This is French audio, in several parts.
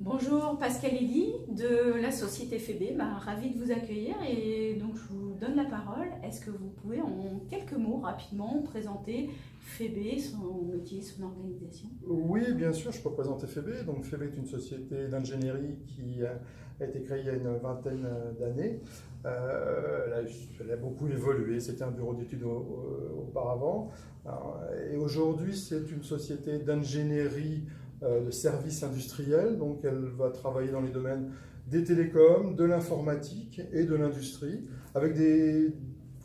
Bonjour Pascal Elie de la société FEB, ravi de vous accueillir et donc je vous donne la parole. Est-ce que vous pouvez en quelques mots rapidement présenter FEB, son métier, son organisation? Oui, bien sûr, je peux présenter FEB. Donc FEB est une société d'ingénierie qui a été créée il y a une vingtaine d'années. Elle a beaucoup évolué, c'était un bureau d'études auparavant. Et aujourd'hui, c'est une société d'ingénierie de services industriels. Donc elle va travailler dans les domaines des télécoms, de l'informatique et de l'industrie, avec des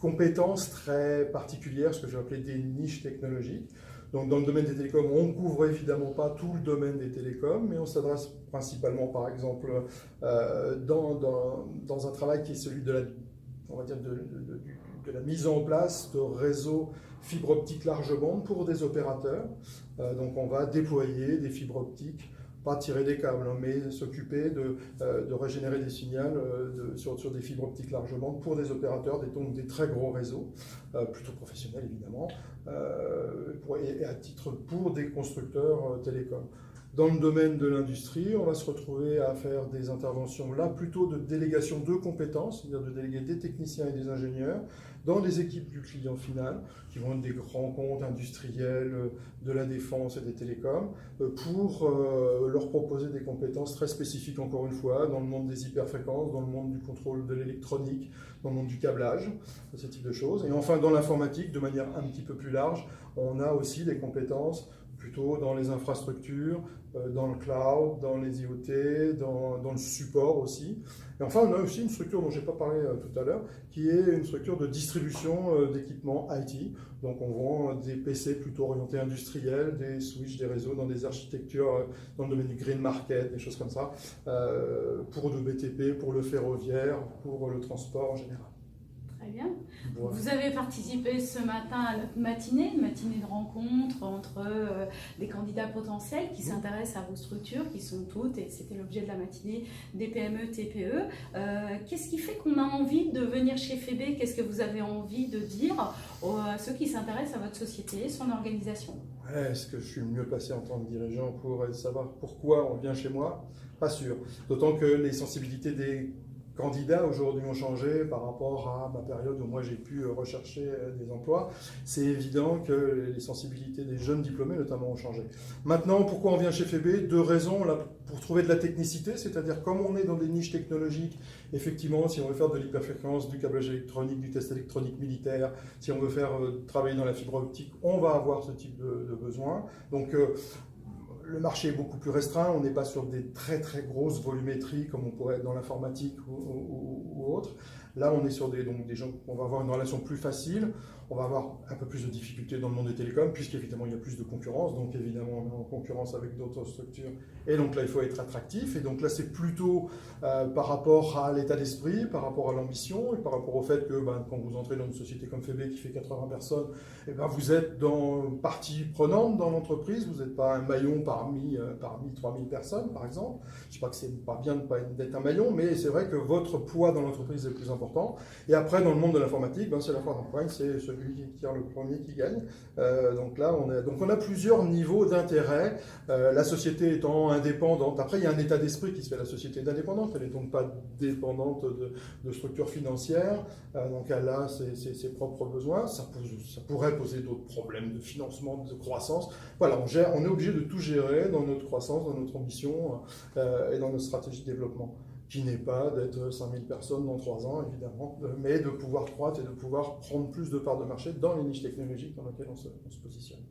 compétences très particulières, ce que je vais appeler des niches technologiques. Donc dans le domaine des télécoms, on ne couvre évidemment pas tout le domaine des télécoms, mais on s'adresse principalement, par exemple, dans un travail qui est celui de la, on va dire de la mise en place de réseaux fibre optique large bande pour des opérateurs. Donc on va déployer des fibres optiques, pas tirer des câbles, mais s'occuper de régénérer des signaux sur des fibres optiques large bande pour des opérateurs, donc des très gros réseaux, plutôt professionnels évidemment, et à titre pour des constructeurs télécoms. Dans le domaine de l'industrie, on va se retrouver à faire des interventions là plutôt de délégation de compétences, c'est-à-dire de déléguer des techniciens et des ingénieurs dans les équipes du client final, qui vont être des grands comptes industriels de la défense et des télécoms, pour leur proposer des compétences très spécifiques, encore une fois, dans le monde des hyperfréquences, dans le monde du contrôle de l'électronique, dans le monde du câblage, ce type de choses. Et enfin, dans l'informatique, de manière un petit peu plus large, on a aussi des compétences plutôt dans les infrastructures, dans le cloud, dans les IoT, dans le support aussi. Et enfin, on a aussi une structure dont je n'ai pas parlé tout à l'heure, qui est une structure de distribution d'équipements IT. Donc on vend des PC plutôt orientés industriels, des switches, des réseaux dans des architectures dans le domaine du green market, des choses comme ça, pour le BTP, pour le ferroviaire, pour le transport en général. Très bien. Voilà. Vous avez participé ce matin à notre matinée, une matinée de rencontre entre des candidats potentiels qui s'intéressent à vos structures, qui sont toutes, et c'était l'objet de la matinée, des PME, TPE. Qu'est-ce qui fait qu'on a envie de venir chez FEB? Qu'est-ce que vous avez envie de dire à ceux qui s'intéressent à votre société, son organisation? Est-ce que je suis le mieux placé en tant que dirigeant pour savoir pourquoi on vient chez moi? Pas sûr. D'autant que les sensibilités des candidats aujourd'hui ont changé par rapport à ma période où moi j'ai pu rechercher des emplois. C'est évident que les sensibilités des jeunes diplômés notamment ont changé. Maintenant, pourquoi on vient chez FEB? Deux raisons. Là, pour trouver de la technicité, c'est-à-dire comme on est dans des niches technologiques, effectivement, si on veut faire de l'hyperfréquence, du câblage électronique, du test électronique militaire, si on veut faire travailler dans la fibre optique, on va avoir ce type de besoin. Donc, le marché est beaucoup plus restreint, on n'est pas sur des très très grosses volumétries comme on pourrait être dans l'informatique ou autre. Là, on est sur des gens, on va avoir une relation plus facile, on va avoir un peu plus de difficultés dans le monde des télécoms, puisqu'évidemment il y a plus de concurrence, donc évidemment on est en concurrence avec d'autres structures, et donc là il faut être attractif, et donc là c'est plutôt par rapport à l'état d'esprit, par rapport à l'ambition, et par rapport au fait que quand vous entrez dans une société comme FEB qui fait 80 personnes, vous êtes dans partie prenante dans l'entreprise, vous n'êtes pas un maillon parmi 3000 personnes par exemple. Je ne dis pas que c'est pas bien d'être un maillon, mais c'est vrai que votre poids dans l'entreprise est plus important. Et après dans le monde de l'informatique, c'est la foire d'empoigne, c'est celui qui tire le premier qui gagne. Donc là on a plusieurs niveaux d'intérêt, la société étant indépendante. Après il y a un état d'esprit qui se fait, la société est indépendante, elle n'est donc pas dépendante de structures financières, donc elle a ses propres besoins, ça pourrait poser d'autres problèmes de financement, de croissance. Voilà, on est obligé de tout gérer dans notre croissance, dans notre ambition et dans notre stratégie de développement, qui n'est pas d'être 5000 personnes dans 3 ans, évidemment, mais de pouvoir croître et de pouvoir prendre plus de parts de marché dans les niches technologiques dans lesquelles on se positionne.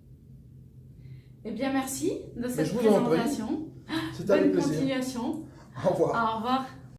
Eh bien, merci de cette Je vous en prie. présentation. C'était avec Bonne plaisir. continuation. Au revoir. Au revoir.